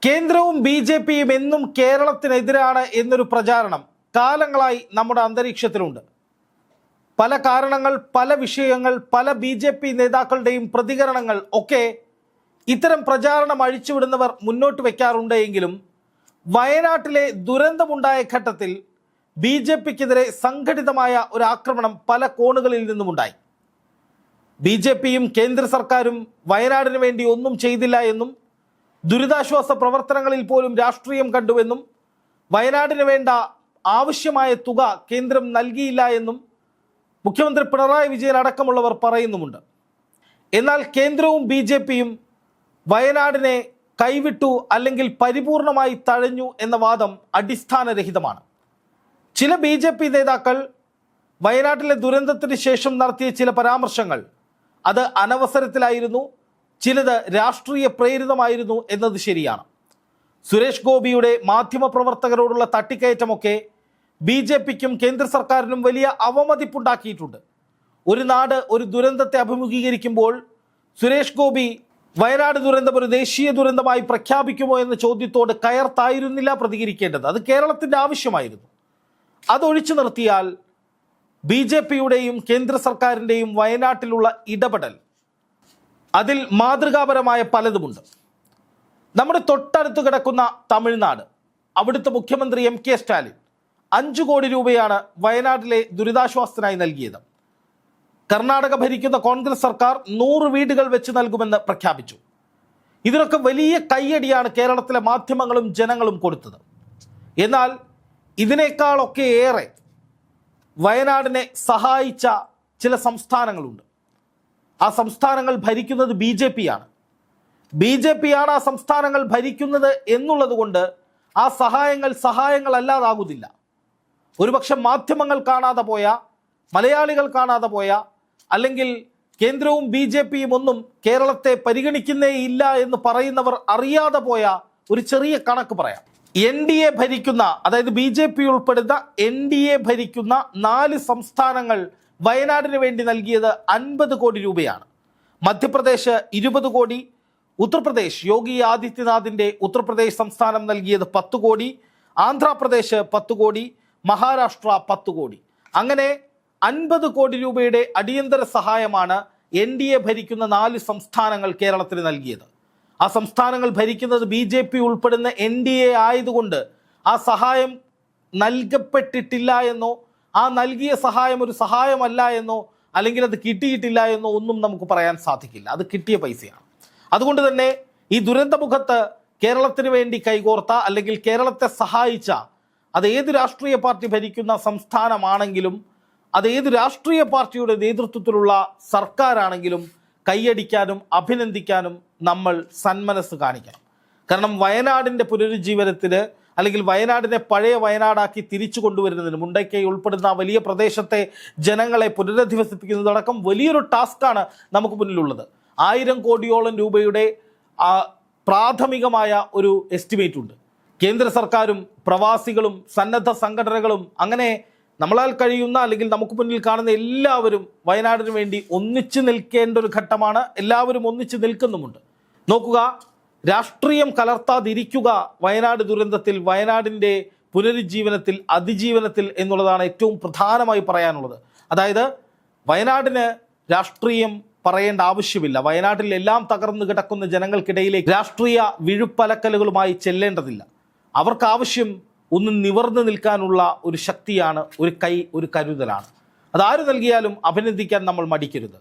കേന്ദ്രവും ബി.ജെ.പിയും എന്നും കേരളത്തിനെതിരാണ് എന്നൊരു പ്രചാരണം കാലങ്ങളായി നമ്മുടെ അന്തരീക്ഷത്തിലുണ്ട്. പല കാരണങ്ങൾ, പല വിഷയങ്ങൾ, പല ബി.ജെ.പി നേതാക്കളുടെയും പ്രതികരണങ്ങൾ ഒക്കെ ഇത്തരം പ്രചാരണം അഴിച്ചുവിടുന്നവർ മുന്നോട്ട് വയ്ക്കാറുണ്ട്. എങ്കിലും വയനാട്ടിലെ ദുരന്തമുണ്ടായ ഘട്ടത്തിൽ ബി.ജെ.പിക്കെതിരെ സംഘടിതമായ ഒരു ആക്രമണം പല കോണുകളിൽ നിന്നുമുണ്ടായി. ബി.ജെ.പിയും കേന്ദ്ര സർക്കാരും വയനാടിന് വേണ്ടി ഒന്നും ചെയ്തില്ല എന്നും ദുരിതാശ്വാസ പ്രവർത്തനങ്ങളിൽ പോലും രാഷ്ട്രീയം കണ്ടുവെന്നും വയനാടിന് വേണ്ട ആവശ്യമായ തുക കേന്ദ്രം നൽകിയില്ല എന്നും മുഖ്യമന്ത്രി പിണറായി വിജയൻ അടക്കമുള്ളവർ പറയുന്നുമുണ്ട്. എന്നാൽ കേന്ദ്രവും ബി.ജെ.പിയും വയനാടിനെ കൈവിട്ടു അല്ലെങ്കിൽ പരിപൂർണമായി തഴഞ്ഞു എന്ന വാദം അടിസ്ഥാനരഹിതമാണ്. ചില ബി.ജെ.പി നേതാക്കൾ വയനാട്ടിലെ ദുരന്തത്തിന് ശേഷം നടത്തിയ ചില പരാമർശങ്ങൾ അത് അനവസരത്തിലായിരുന്നു, ചിലത് രാഷ്ട്രീയ പ്രേരിതമായിരുന്നു എന്നത് ശരിയാണ്. സുരേഷ് ഗോപിയുടെ മാധ്യമപ്രവർത്തകരോടുള്ള തട്ടിക്കയറ്റമൊക്കെ ബി.ജെ.പിക്കും കേന്ദ്ര സർക്കാരിനും വലിയ അവമതിപ്പുണ്ടാക്കിയിട്ടുണ്ട്. ഒരു നാട് ഒരു ദുരന്തത്തെ അഭിമുഖീകരിക്കുമ്പോൾ സുരേഷ് ഗോപി വയനാട് ദുരന്തം ഒരു ദേശീയ ദുരന്തമായി പ്രഖ്യാപിക്കുമോ എന്ന ചോദ്യത്തോട് കയർത്തായിരുന്നില്ല പ്രതികരിക്കേണ്ടത്. അത് കേരളത്തിൻ്റെ ആവശ്യമായിരുന്നു. അതൊഴിച്ചു നിർത്തിയാൽ ബി.ജെ.പിയുടെയും കേന്ദ്ര സർക്കാരിൻ്റെയും വയനാട്ടിലുള്ള ഇടപെടൽ അതിൽ മാതൃകാപരമായ പലതുമുണ്ട്. നമ്മുടെ തൊട്ടടുത്ത് കിടക്കുന്ന തമിഴ്നാട്, അവിടുത്തെ മുഖ്യമന്ത്രി എം.കെ. സ്റ്റാലിൻ 5 കോടി രൂപയാണ് വയനാട്ടിലെ ദുരിതാശ്വാസത്തിനായി നൽകിയത്. കർണാടക ഭരിക്കുന്ന കോൺഗ്രസ് സർക്കാർ 100 വീടുകൾ വെച്ച് നൽകുമെന്ന് പ്രഖ്യാപിച്ചു. ഇതിനൊക്കെ വലിയ കയ്യടിയാണ് കേരളത്തിലെ മാധ്യമങ്ങളും ജനങ്ങളും കൊടുത്തത്. എന്നാൽ ഇതിനേക്കാളൊക്കെ ഏറെ വയനാടിനെ സഹായിച്ച ചില സംസ്ഥാനങ്ങളുണ്ട്. ആ സംസ്ഥാനങ്ങൾ ഭരിക്കുന്നത് ബി.ജെ.പിയാണ്. ബി.ജെ.പിയാണ് ആ സംസ്ഥാനങ്ങൾ ഭരിക്കുന്നത് എന്നുള്ളത് കൊണ്ട് ആ സഹായങ്ങളല്ലാതാകുന്നില്ല. ഒരുപക്ഷെ മാധ്യമങ്ങൾ കാണാതെ പോയ, മലയാളികൾ കാണാതെ പോയ, അല്ലെങ്കിൽ കേന്ദ്രവും ബി.ജെ.പിയും ഒന്നും കേരളത്തെ പരിഗണിക്കുന്നേ ഇല്ല എന്ന് പറയുന്നവർ അറിയാതെ പോയ ഒരു ചെറിയ കണക്ക് പറയാം. എൻ.ഡി.എ ഭരിക്കുന്ന, അതായത് ബി.ജെ.പി ഉൾപ്പെടുന്ന എൻ.ഡി.എ ഭരിക്കുന്ന 4 സംസ്ഥാനങ്ങൾ വയനാടിന് വേണ്ടി നൽകിയത് 50 കോടി രൂപയാണ്. മധ്യപ്രദേശ് 20 കോടി, ഉത്തർപ്രദേശ് യോഗി ആദിത്യനാഥിൻ്റെ ഉത്തർപ്രദേശ് സംസ്ഥാനം നൽകിയത് 10 കോടി, ആന്ധ്രാപ്രദേശ് 10 കോടി, മഹാരാഷ്ട്ര 10 കോടി. അങ്ങനെ 50 കോടി രൂപയുടെ അടിയന്തര സഹായമാണ് എൻ.ഡി.എ ഭരിക്കുന്ന 4 സംസ്ഥാനങ്ങൾ കേരളത്തിന് നൽകിയത്. ആ സംസ്ഥാനങ്ങൾ ഭരിക്കുന്നത് ബി.ജെ.പി ഉൾപ്പെടുന്ന എൻ.ഡി.എ ആയതുകൊണ്ട് ആ സഹായം നൽകപ്പെട്ടിട്ടില്ല എന്നോ ആ നൽകിയ സഹായം ഒരു സഹായമല്ല എന്നോ അല്ലെങ്കിൽ അത് കിട്ടിയിട്ടില്ല എന്നോ ഒന്നും നമുക്ക് പറയാൻ സാധിക്കില്ല. അത് കിട്ടിയ പൈസയാണ്. അതുകൊണ്ട് തന്നെ ഈ ദുരന്തമുഖത്ത് കേരളത്തിന് വേണ്ടി കൈകോർത്ത അല്ലെങ്കിൽ കേരളത്തെ സഹായിച്ച അത് ഏത് രാഷ്ട്രീയ പാർട്ടി ഭരിക്കുന്ന സംസ്ഥാനമാണെങ്കിലും അത് ഏത് രാഷ്ട്രീയ പാർട്ടിയുടെ നേതൃത്വത്തിലുള്ള സർക്കാരാണെങ്കിലും കൈയടിക്കാനും അഭിനന്ദിക്കാനും നമ്മൾ സന്മനസ് കാണിക്കണം. കാരണം വയനാടിൻ്റെ പുനരുജ്ജീവനത്തിന് അല്ലെങ്കിൽ വയനാടിനെ പഴയ വയനാടാക്കി തിരിച്ചു കൊണ്ടുവരുന്നതിന് മുണ്ടക്കൈ ഉൾപ്പെടുന്ന വലിയ പ്രദേശത്തെ ജനങ്ങളെ പുനരധിവസിപ്പിക്കുന്നതടക്കം വലിയൊരു ടാസ്ക്കാണ് നമുക്ക് മുന്നിലുള്ളത്. 1000 കോടിയോളം രൂപയുടെ പ്രാഥമികമായ ഒരു എസ്റ്റിമേറ്റ് ഉണ്ട്. കേന്ദ്ര സർക്കാരും പ്രവാസികളും സന്നദ്ധ സംഘടനകളും അങ്ങനെ നമ്മളാൽ കഴിയുന്ന അല്ലെങ്കിൽ നമുക്ക് മുന്നിൽ കാണുന്ന എല്ലാവരും വയനാടിന് വേണ്ടി ഒന്നിച്ചു നിൽക്കേണ്ട ഒരു ഘട്ടമാണ്. എല്ലാവരും ഒന്നിച്ചു നിൽക്കുന്നുമുണ്ട്. നോക്കുക, രാഷ്ട്രീയം കലർത്താതിരിക്കുക വയനാട് ദുരന്തത്തിൽ, വയനാടിൻ്റെ പുനരുജ്ജീവനത്തിൽ, അതിജീവനത്തിൽ എന്നുള്ളതാണ് ഏറ്റവും പ്രധാനമായി പറയാനുള്ളത്. അതായത് വയനാടിന് രാഷ്ട്രീയം പറയേണ്ട ആവശ്യമില്ല. വയനാട്ടിൽ എല്ലാം തകർന്നു കിടക്കുന്ന ജനങ്ങൾക്കിടയിലേക്ക് രാഷ്ട്രീയ വിഴുപ്പലക്കലുകളുമായി ചെല്ലേണ്ടതില്ല. അവർക്ക് ആവശ്യം ഒന്ന് നിവർന്നു നിൽക്കാനുള്ള ഒരു ശക്തിയാണ്, ഒരു കൈ, ഒരു കരുതലാണ്. അതാര് നൽകിയാലും അഭിനന്ദിക്കാൻ നമ്മൾ മടിക്കരുത്.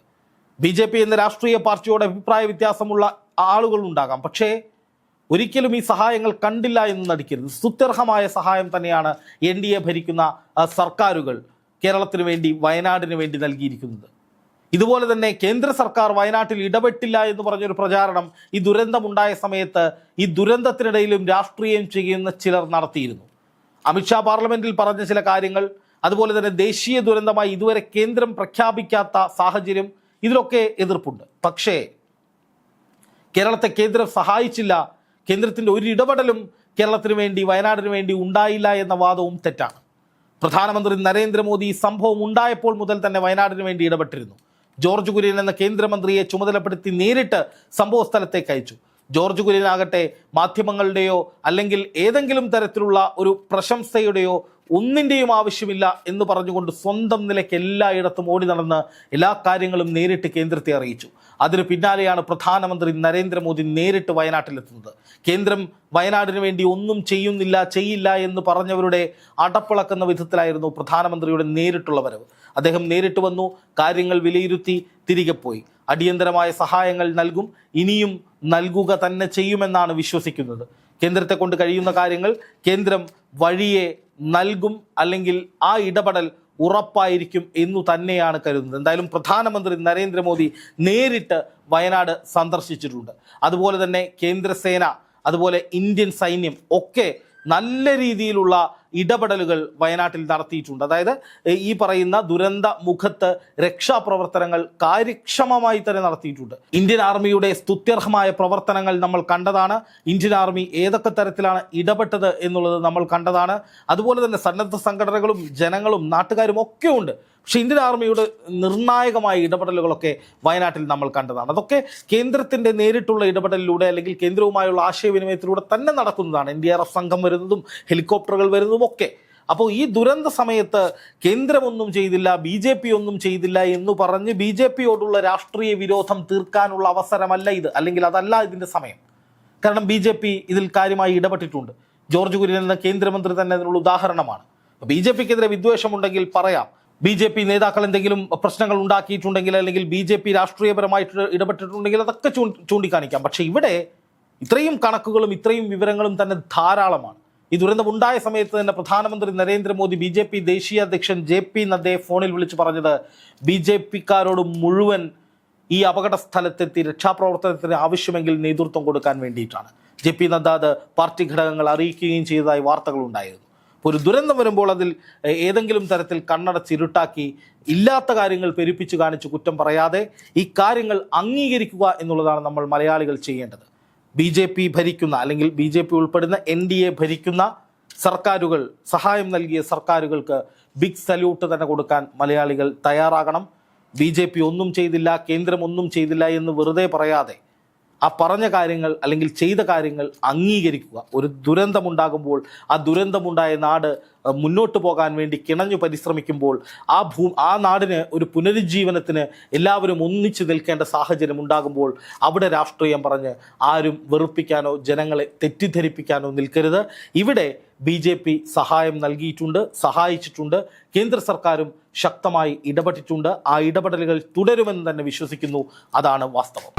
ബി.ജെ.പി എന്ന രാഷ്ട്രീയ പാർട്ടിയോട് അഭിപ്രായ വ്യത്യാസമുള്ള ആളുകളുണ്ടാകാം, പക്ഷേ ഒരിക്കലും ഈ സഹായങ്ങൾ കണ്ടില്ല എന്ന് നടിക്കരുത്. സ്തുത്യർഹമായ സഹായം തന്നെയാണ് എൻ.ഡി.എ ഭരിക്കുന്ന സർക്കാരുകൾ കേരളത്തിന് വേണ്ടി, വയനാടിന് വേണ്ടി നൽകിയിരിക്കുന്നത്. ഇതുപോലെ തന്നെ കേന്ദ്ര സർക്കാർ വയനാട്ടിൽ ഇടപെട്ടില്ല എന്ന് പറഞ്ഞൊരു പ്രചാരണം ഈ ദുരന്തമുണ്ടായ സമയത്ത് ഈ ദുരന്തത്തിനിടയിലും രാഷ്ട്രീയം ചെയ്യുന്ന ചിലർ നടത്തിയിരുന്നു. അമിത്ഷാ പാർലമെന്റിൽ പറഞ്ഞ ചില കാര്യങ്ങൾ, അതുപോലെ തന്നെ ദേശീയ ദുരന്തമായി ഇതുവരെ കേന്ദ്രം പ്രഖ്യാപിക്കാത്ത സാഹചര്യം, ഇതിലൊക്കെ എതിർപ്പുണ്ട്. പക്ഷേ കേരളത്തെ കേന്ദ്രം സഹായിച്ചില്ല, കേന്ദ്രത്തിൻ്റെ ഒരു ഇടപെടലും കേരളത്തിന് വേണ്ടി, വയനാടിന് വേണ്ടി ഉണ്ടായില്ല എന്ന വാദവും തെറ്റാണ്. പ്രധാനമന്ത്രി നരേന്ദ്രമോദി ഈ സംഭവം ഉണ്ടായപ്പോൾ മുതൽ തന്നെ വയനാടിന് വേണ്ടി ഇടപെട്ടിരുന്നു. ജോർജ് കുര്യൻ എന്ന കേന്ദ്രമന്ത്രിയെ ചുമതലപ്പെടുത്തി നേരിട്ട് സംഭവ സ്ഥലത്തേക്ക് അയച്ചു. ജോർജ് കുര്യനാകട്ടെ മാധ്യമങ്ങളുടെയോ അല്ലെങ്കിൽ ഏതെങ്കിലും തരത്തിലുള്ള ഒരു പ്രശംസയുടെയോ ഒന്നിൻ്റെയും ആവശ്യമില്ല എന്ന് പറഞ്ഞുകൊണ്ട് സ്വന്തം നിലയ്ക്ക് എല്ലായിടത്തും ഓടി നടന്ന് എല്ലാ കാര്യങ്ങളും നേരിട്ട് കേന്ദ്രത്തെ അറിയിച്ചു. അതിന് പിന്നാലെയാണ് പ്രധാനമന്ത്രി നരേന്ദ്രമോദി നേരിട്ട് വയനാട്ടിലെത്തുന്നത്. കേന്ദ്രം വയനാടിന് വേണ്ടി ഒന്നും ചെയ്യില്ല എന്ന് പറഞ്ഞവരുടെ അടപ്പിളക്കുന്ന വിധത്തിലായിരുന്നു പ്രധാനമന്ത്രിയുടെ നേരിട്ടുള്ള വരവ്. അദ്ദേഹം നേരിട്ട് വന്നു, കാര്യങ്ങൾ വിലയിരുത്തി തിരികെ പോയി. അടിയന്തരമായ സഹായങ്ങൾ നൽകും, ഇനിയും നൽകുക തന്നെ ചെയ്യുമെന്നാണ് വിശ്വസിക്കുന്നത്. കേന്ദ്രത്തെ കൊണ്ട് കഴിയുന്ന കാര്യങ്ങൾ കേന്ദ്രം വഴിയെ നൽകും, അല്ലെങ്കിൽ ആ ഇടപെടൽ ഉറപ്പായിരിക്കും എന്നു തന്നെയാണ് കരുതുന്നത്. എന്തായാലും പ്രധാനമന്ത്രി നരേന്ദ്രമോദി നേരിട്ട് വയനാട് സന്ദർശിച്ചിട്ടുണ്ട്. അതുപോലെ തന്നെ കേന്ദ്രസേന, അതുപോലെ ഇന്ത്യൻ സൈന്യം ഒക്കെ നല്ല രീതിയിലുള്ള ഇടപെടലുകൾ വയനാട്ടിൽ നടത്തിയിട്ടുണ്ട്. അതായത് ഈ പറയുന്ന ദുരന്ത മുഖത്ത് രക്ഷാപ്രവർത്തനങ്ങൾ കാര്യക്ഷമമായി തന്നെ നടത്തിയിട്ടുണ്ട്. ഇന്ത്യൻ ആർമിയുടെ സ്തുത്യർഹമായ പ്രവർത്തനങ്ങൾ നമ്മൾ കണ്ടതാണ്. ഇന്ത്യൻ ആർമി ഏതൊക്കെ തരത്തിലാണ് ഇടപെട്ടത് എന്നുള്ളത് നമ്മൾ കണ്ടതാണ്. അതുപോലെ തന്നെ സന്നദ്ധ സംഘടനകളും ജനങ്ങളും നാട്ടുകാരും ഒക്കെ ഉണ്ട്. പക്ഷേ ഇന്ത്യൻ ആർമിയുടെ നിർണായകമായ ഇടപെടലുകളൊക്കെ വയനാട്ടിൽ നമ്മൾ കണ്ടതാണ്. അതൊക്കെ കേന്ദ്രത്തിൻ്റെ നേരിട്ടുള്ള ഇടപെടലിലൂടെ അല്ലെങ്കിൽ കേന്ദ്രവുമായുള്ള ആശയവിനിമയത്തിലൂടെ തന്നെ നടക്കുന്നതാണ്. NDRF സംഘം വരുന്നതും ഹെലികോപ്റ്ററുകൾ വരുന്നതും ഒക്കെ. അപ്പോൾ ഈ ദുരന്ത സമയത്ത് കേന്ദ്രമൊന്നും ചെയ്തില്ല, BJP ഒന്നും ചെയ്തില്ല എന്ന് പറഞ്ഞ് BJP യോടുള്ള രാഷ്ട്രീയ വിരോധം തീർക്കാനുള്ള അവസരമല്ല ഇത്, അല്ലെങ്കിൽ അതല്ല ഇതിൻ്റെ സമയം. കാരണം BJP ഇതിൽ കാര്യമായി ഇടപെട്ടിട്ടുണ്ട്. ജോർജ് കുര്യൻ എന്ന കേന്ദ്രമന്ത്രി തന്നെ അതിനുള്ള ഉദാഹരണമാണ്. BJPക്കെതിരെ വിദ്വേഷമുണ്ടെങ്കിൽ പറയാം, BJP നേതാക്കൾ എന്തെങ്കിലും പ്രശ്നങ്ങൾ ഉണ്ടാക്കിയിട്ടുണ്ടെങ്കിൽ അല്ലെങ്കിൽ BJP രാഷ്ട്രീയപരമായിട്ട് ഇടപെട്ടിട്ടുണ്ടെങ്കിൽ അതൊക്കെ ചൂണ്ടിക്കാണിക്കാം. പക്ഷേ ഇവിടെ ഇത്രയും കണക്കുകളും ഇത്രയും വിവരങ്ങളും തന്നെ ധാരാളമാണ്. ഈ ദുരന്തമുണ്ടായ സമയത്ത് തന്നെ പ്രധാനമന്ത്രി നരേന്ദ്രമോദി BJP ദേശീയ അധ്യക്ഷൻ JP നദ്ദയെ ഫോണിൽ വിളിച്ചു പറഞ്ഞത് BJPക്കാരോട് മുഴുവൻ ഈ അപകട സ്ഥലത്തെത്തി രക്ഷാപ്രവർത്തനത്തിന് ആവശ്യമെങ്കിൽ നേതൃത്വം കൊടുക്കാൻ വേണ്ടിയിട്ടാണ്. JP നദ്ദ അത് പാർട്ടി ഘടകങ്ങൾ അറിയിക്കുകയും ചെയ്തതായി വാർത്തകളുണ്ടായിരുന്നു. ഒരു ദുരന്തം വരുമ്പോൾ അതിൽ ഏതെങ്കിലും തരത്തിൽ കണ്ണടച്ചിരുട്ടാക്കി ഇല്ലാത്ത കാര്യങ്ങൾ പെരുപ്പിച്ച് കാണിച്ച് കുറ്റം പറയാതെ ഈ കാര്യങ്ങൾ അംഗീകരിക്കുക എന്നുള്ളതാണ് നമ്മൾ മലയാളികൾ ചെയ്യേണ്ടത്. BJP ഭരിക്കുന്ന അല്ലെങ്കിൽ BJP ഉൾപ്പെടുന്ന NDA ഭരിക്കുന്ന സർക്കാരുകൾ, സഹായം നൽകിയ സർക്കാരുകൾക്ക് ബിഗ് സല്യൂട്ട് തന്നെ കൊടുക്കാൻ മലയാളികൾ തയ്യാറാകണം. BJP ഒന്നും ചെയ്തില്ല, കേന്ദ്രം ഒന്നും ചെയ്തില്ല എന്ന് വെറുതെ പറയാതെ ആ പറഞ്ഞ കാര്യങ്ങൾ അല്ലെങ്കിൽ ചെയ്ത കാര്യങ്ങൾ അംഗീകരിക്കുക. ഒരു ദുരന്തമുണ്ടാകുമ്പോൾ ആ ദുരന്തമുണ്ടായ നാട് മുന്നോട്ട് പോകാൻ വേണ്ടി കിണഞ്ഞു പരിശ്രമിക്കുമ്പോൾ ആ നാടിന് ഒരു പുനരുജ്ജീവനത്തിന് എല്ലാവരും ഒന്നിച്ചു നിൽക്കേണ്ട സാഹചര്യം ഉണ്ടാകുമ്പോൾ അവിടെ രാഷ്ട്രീയം പറഞ്ഞ് ആരും വെറുപ്പിക്കാനോ ജനങ്ങളെ തെറ്റിദ്ധരിപ്പിക്കാനോ നിൽക്കരുത്. ഇവിടെ BJP സഹായം നൽകിയിട്ടുണ്ട്, സഹായിച്ചിട്ടുണ്ട്. കേന്ദ്ര സർക്കാരും ശക്തമായി ഇടപെട്ടിട്ടുണ്ട്. ആ ഇടപെടലുകൾ തുടരുമെന്ന് തന്നെ വിശ്വസിക്കുന്നു. അതാണ് വാസ്തവം.